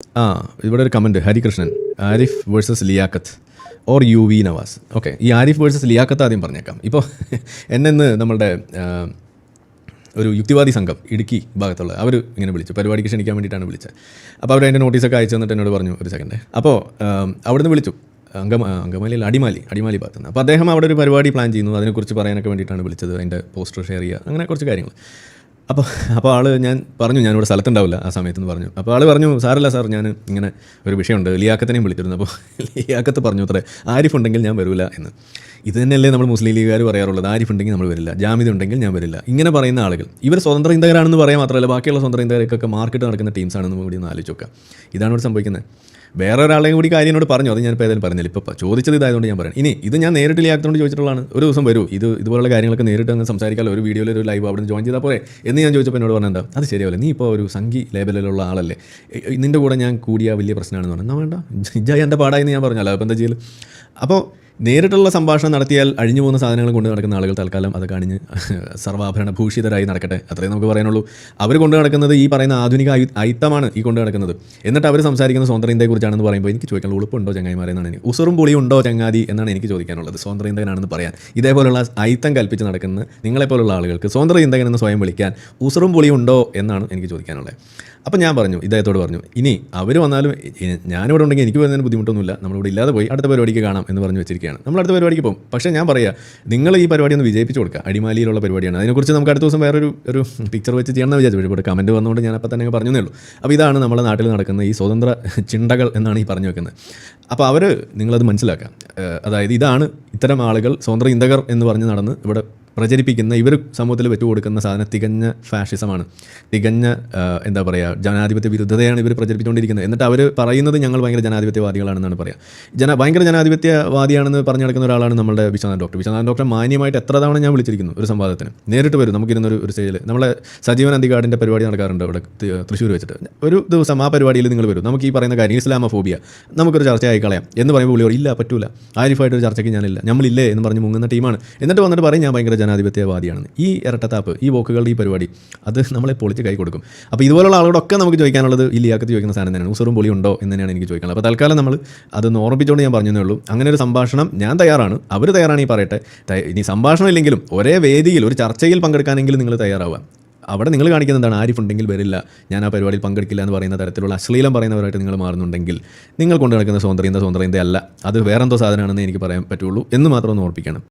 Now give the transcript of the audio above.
ആ ഇവിടെ ഒരു comment Harikrishnan Arif versus Liyaqat or U V Navas. Okay, ഈ ആരിഫ് വേഴ്സസ് ലിയാഖത്ത് ആദ്യം പറഞ്ഞേക്കാം. ഇപ്പോൾ എന്നെന്ന് നമ്മളുടെ ഒരു യുക്തിവാദി സംഘം ഇടുക്കി ഭാഗത്തുള്ള അവർ ഇങ്ങനെ വിളിച്ചു, പരിപാടിക്ക് ക്ഷണിക്കാൻ വേണ്ടിയിട്ടാണ് വിളിച്ചത്. അപ്പോൾ അവർ അതിൻ്റെ നോട്ടീസൊക്കെ അയച്ചു തന്നിട്ട് എന്നോട് പറഞ്ഞു ഒരു സെക്കൻഡ്. അപ്പോൾ അവിടുന്ന് വിളിച്ചു, അങ്കമാലിയിൽ അടിമാലി ഭാഗത്ത് നിന്ന്. അപ്പോൾ അദ്ദേഹം അവിടെ ഒരു പരിപാടി പ്ലാൻ ചെയ്യുന്നു, അതിനെക്കുറിച്ച് പറയാനൊക്കെ വേണ്ടിയിട്ടാണ് വിളിച്ചത്, അതിൻ്റെ പോസ്റ്റർ ഷെയർ ചെയ്യുക, അങ്ങനെ കുറച്ച് കാര്യങ്ങൾ. അപ്പോൾ ആൾ ഞാൻ പറഞ്ഞു ഞാനിവിടെ സ്ഥലത്തുണ്ടാവില്ല ആ സമയത്തെന്ന് പറഞ്ഞു. അപ്പോൾ ആൾ പറഞ്ഞു സാറില്ല സാർ, ഞാൻ ഇങ്ങനെ ഒരു വിഷയമുണ്ട്, ലിയാഖത്തിനെയും വിളിച്ചിരുന്നു. അപ്പോൾ ലിയാഖത്ത് പറഞ്ഞു അത്രേ ആരിഫ് ഉണ്ടെങ്കിൽ ഞാൻ വരില്ല എന്ന്. ഇത് തന്നെയല്ലേ നമ്മൾ മുസ്ലിം ലീഗുകാർ പറയാറുള്ളത്, ആരിഫ് ഉണ്ടെങ്കിൽ നമ്മൾ വരില്ല, ജാമിദ് ഉണ്ടെങ്കിൽ ഞാൻ വരില്ല. ഇങ്ങനെ പറയുന്ന ആളുകൾ ഇവർ സ്വതന്ത്ര ഇന്ത്യക്കാരാണെന്ന് പറയാൻ മാത്രമല്ല ബാക്കിയുള്ള സ്വതന്ത്ര ഇന്ത്യക്കാർക്കൊക്കെ മാർക്കറ്റ് നടക്കുന്ന ടീംസാണെന്ന് കൂടി ഒന്ന് ആലോചിച്ച് നോക്കാം. ഇതാണ് ഇവിടെ സംഭവിക്കുന്നത്. വേറെ ഒരാളെയും കൂടി കാര്യം എന്നോട് പറഞ്ഞു, അത് ഞാനിപ്പോൾ ഏതായാലും പറഞ്ഞില്ല. ഇപ്പോൾ ചോദിച്ചത് ഇതായതുകൊണ്ട് ഞാൻ പറയാം. ഇനി ഇത് ഞാൻ നേരിട്ട് ലിയാഖത്തോട് ചോദിച്ചിട്ടുള്ളതാണ്. ഒരു ദിവസം വരൂ, ഇതുപോലുള്ള കാര്യങ്ങളൊക്കെ നേരിട്ട് അങ്ങ് സംസാരിക്കാമല്ലോ, ഒരു വീഡിയോയിൽ ഒരു ലൈവ് അവിടെ നിന്ന് ജോയിൻ ചെയ്താൽ പോരെ എന്ന് ഞാൻ ചോദിച്ചപ്പോൾ എന്നോട് പറഞ്ഞാൽ അത് ശരിയാവില്ല, നീ ഇപ്പോൾ ഒരു സംഘി ലേബലിലുള്ള ആളല്ലേ, നിൻ്റെ കൂടെ ഞാൻ കൂടിയ വലിയ പ്രശ്നമാണെന്ന് പറഞ്ഞു. എന്നാ വേണ്ട, ഇജ്ജായി എൻ്റെ പാടായെന്ന് ഞാൻ പറഞ്ഞല്ലോ, അപ്പോൾ എന്താ ചെയ്യൽ. അപ്പോൾ നേരിട്ടുള്ള സംഭാഷണം നടത്തിയാൽ അഴിഞ്ഞു പോകുന്ന സാധനങ്ങൾ കൊണ്ട് നടക്കുന്ന ആളുകൾ തൽക്കാലം അത് കാണിഞ്ഞ് സർവാഭരണ ഭൂഷിതരായി നടക്കട്ടെ, അത്രയും നമുക്ക് പറയാനുള്ളൂ. അവർ കൊണ്ട് നടക്കുന്നത് ഈ പറയുന്ന ആധുനിക അയിത്തമാണ് ഈ കൊണ്ട് നടക്കുന്നത്. എന്നിട്ട് അവർ സംസാരിക്കുന്ന സ്വതന്ത്ര ഇന്ത്യയെക്കുറിച്ചാണെന്ന് പറയുമ്പോൾ എനിക്ക് ചോദിക്കാനുള്ള ഉളുപ്പുണ്ടോ ചങ്ങായിമാരെ എന്നാണ് എനിക്ക്, ഉസറും പുളിയും ഉണ്ടോ ചങ്ങാതി എന്നാണ് എനിക്ക് ചോദിക്കാനുള്ളത്. സ്വതന്ത്ര ഇന്ത്യനാണെന്ന് പറയാൻ ഇതേപോലുള്ള അയിത്തം കൽപ്പിച്ച് നടക്കുന്ന നിങ്ങളെപ്പോലുള്ള ആളുകൾക്ക് സ്വതന്ത്ര ഇന്ത്യൻ എന്ന് സ്വയം വിളിക്കാൻ ഉസറും പുളിയും ഉണ്ടോ എന്നാണ് എനിക്ക് ചോദിക്കാനുള്ളത്. അപ്പം ഞാൻ പറഞ്ഞു, ഇദ്ദേഹത്തോട് പറഞ്ഞു, ഇനി അവർ വന്നാലും ഞാനിവിടെ ഉണ്ടെങ്കിൽ എനിക്ക് വരുന്നതിന് ബുദ്ധിമുട്ടൊന്നുമില്ല, നമ്മളിവിടെ ഇല്ലാതെ പോയി അടുത്ത പരിപാടിക്ക് കാണാം എന്ന് പറഞ്ഞ് വെച്ചിരിക്കുകയാണ്. നമ്മൾ അടുത്ത പരിപാടിക്ക് പോകും. പക്ഷേ ഞാൻ പറയാം, നിങ്ങൾ ഈ പരിപാടി ഒന്ന് വിജയിപ്പിച്ച് കൊടുക്കുക. അടിമാലിയിലുള്ള പരിപാടിയാണ്, അതിനെക്കുറിച്ച് നമുക്ക് അടുത്ത ദിവസം ഒരു പിക്ചർ വെച്ച് ചെയ്യണമെന്ന് വിചാരിച്ചു. ഇവിടെ കമൻറ്റ് വന്നുകൊണ്ട് ഞാൻ അപ്പം തന്നെ പറഞ്ഞേ ഉള്ളൂ. അപ്പോൾ ഇതാണ് നമ്മുടെ നാട്ടിൽ നടക്കുന്ന ഈ സ്വതന്ത്ര ചിണ്ടകൾ എന്നാണ് ഈ പറഞ്ഞു വെക്കുന്നത്. അപ്പോൾ അവർ നിങ്ങളത് മനസ്സിലാക്കാം. അതായത് ഇതാണ് ഇത്തരം ആളുകൾ സ്വതന്ത്ര ഇന്ത്യകർ എന്ന് പറഞ്ഞ് നടന്ന് ഇവിടെ പ്രചരിപ്പിക്കുന്ന, ഇവർ സമൂഹത്തിൽ വെച്ചുകൊടുക്കുന്ന സാധനം തികഞ്ഞ ഫാഷിസമാണ്, തികഞ്ഞ എന്താ പറയുക ജനാധിപത്യ വിരുദ്ധതയാണ് ഇവർ പ്രചരിപ്പിച്ചുകൊണ്ടിരിക്കുന്നത്. എന്നിട്ട് അവർ പറയുന്നത് ഞങ്ങൾ ഭയങ്കര ജനാധിപത്യവാദികളാണെന്നാണ് പറയുക. ഭയങ്കര ജനാധിപത്യവാദിയാണെന്ന് പറഞ്ഞു നടക്കുന്ന ഒരാളാണ് നമ്മുടെ വിശ്വനാഥൻ ഡോക്ടർ മാന്യമായിട്ട് എത്ര തവണ ഞാൻ വിളിച്ചിരിക്കുന്നു ഒരു സംവാദത്തിന്. നേരിട്ട് വരും, നമുക്കിരുന്നൊരു സ്റ്റേജിൽ നമ്മളെ സജീവൻ അന്തികാടിൻ്റെ പരിപാടി നടക്കാറുണ്ട് ഇവിടെ തൃശ്ശൂർ വെച്ചിട്ട്. ഒരു ദിവസം ആ പരിപാടിയിൽ നിങ്ങൾ വരും, നമുക്ക് ഈ പറയുന്ന കാര്യം ഇസ്ലാമോഫോബിയ നമുക്കൊരു ചർച്ചയായി കളയാം എന്ന് പറയുമ്പോൾ പുള്ളിയോട് ഇല്ല പറ്റൂല, ആരിഫായിട്ടൊരു ചർച്ചയ്ക്ക് ഞാനില്ല, നമ്മളില്ലേ എന്ന് പറഞ്ഞ് മുങ്ങുന്ന ടീമാണ്. എന്നിട്ട് വന്നിട്ട് പറയും ഞാൻ ഭയങ്കര ജനാധിപത്യവാദിയാണെന്ന്. ഈ ഇരട്ടത്താപ്പ്, ഈ വോക്കുകളുടെ ഈ പരിപാടി അത് നമ്മളെ പൊളിച്ച് കൈ കൊടുക്കും. അപ്പോൾ ഇതുപോലുള്ള ആളുകളൊക്കെ നമുക്ക് ചോദിക്കാനുള്ളത് ഈ ലിയാഖത്ത് ചോദിക്കുന്ന സാധനം തന്നെയാണ്, ഉസറും പൊളി ഉണ്ടോ എന്ന് തന്നെയാണ് എനിക്ക് ചോദിക്കാനുള്ളത്. അപ്പോൾ തൽക്കാലം നമ്മൾ അതൊന്ന് ഓർമ്മിച്ചുകൊണ്ട് ഞാൻ പറഞ്ഞതേ ഉള്ളൂ. അങ്ങനെ ഒരു സംഭാഷണം ഞാൻ തയ്യാറാണ്, അവർ തയ്യാറാണ് ഈ പറയട്ടെ. ഇനി സംഭാഷണം ഇല്ലെങ്കിലും ഒരേ വേദിയിൽ ഒരു ചർച്ചയിൽ പങ്കെടുക്കാനെങ്കിലും നിങ്ങൾ തയ്യാറാവുക. അവിടെ നിങ്ങൾ കാണിക്കുന്നത് എന്താണ്, ആരിഫ് ഉണ്ടെങ്കിൽ വരില്ല, ഞാൻ ആ പരിപാടിയിൽ പങ്കെടുക്കില്ല എന്ന് പറയുന്ന തരത്തിലുള്ള അശ്ലീലം പറയുന്നവരായിട്ട് നിങ്ങൾ മാറുന്നുണ്ടെങ്കിൽ നിങ്ങൾ കൊണ്ടു നടക്കുന്ന സ്വതന്ത്ര ഇന്ത്യ അല്ല, അത് വേറെന്തോ സാധനമാണെന്ന് എനിക്ക് പറയാൻ പറ്റുള്ളൂ എന്ന് മാത്രം ഒന്ന് ഓർപ്പിക്കണം.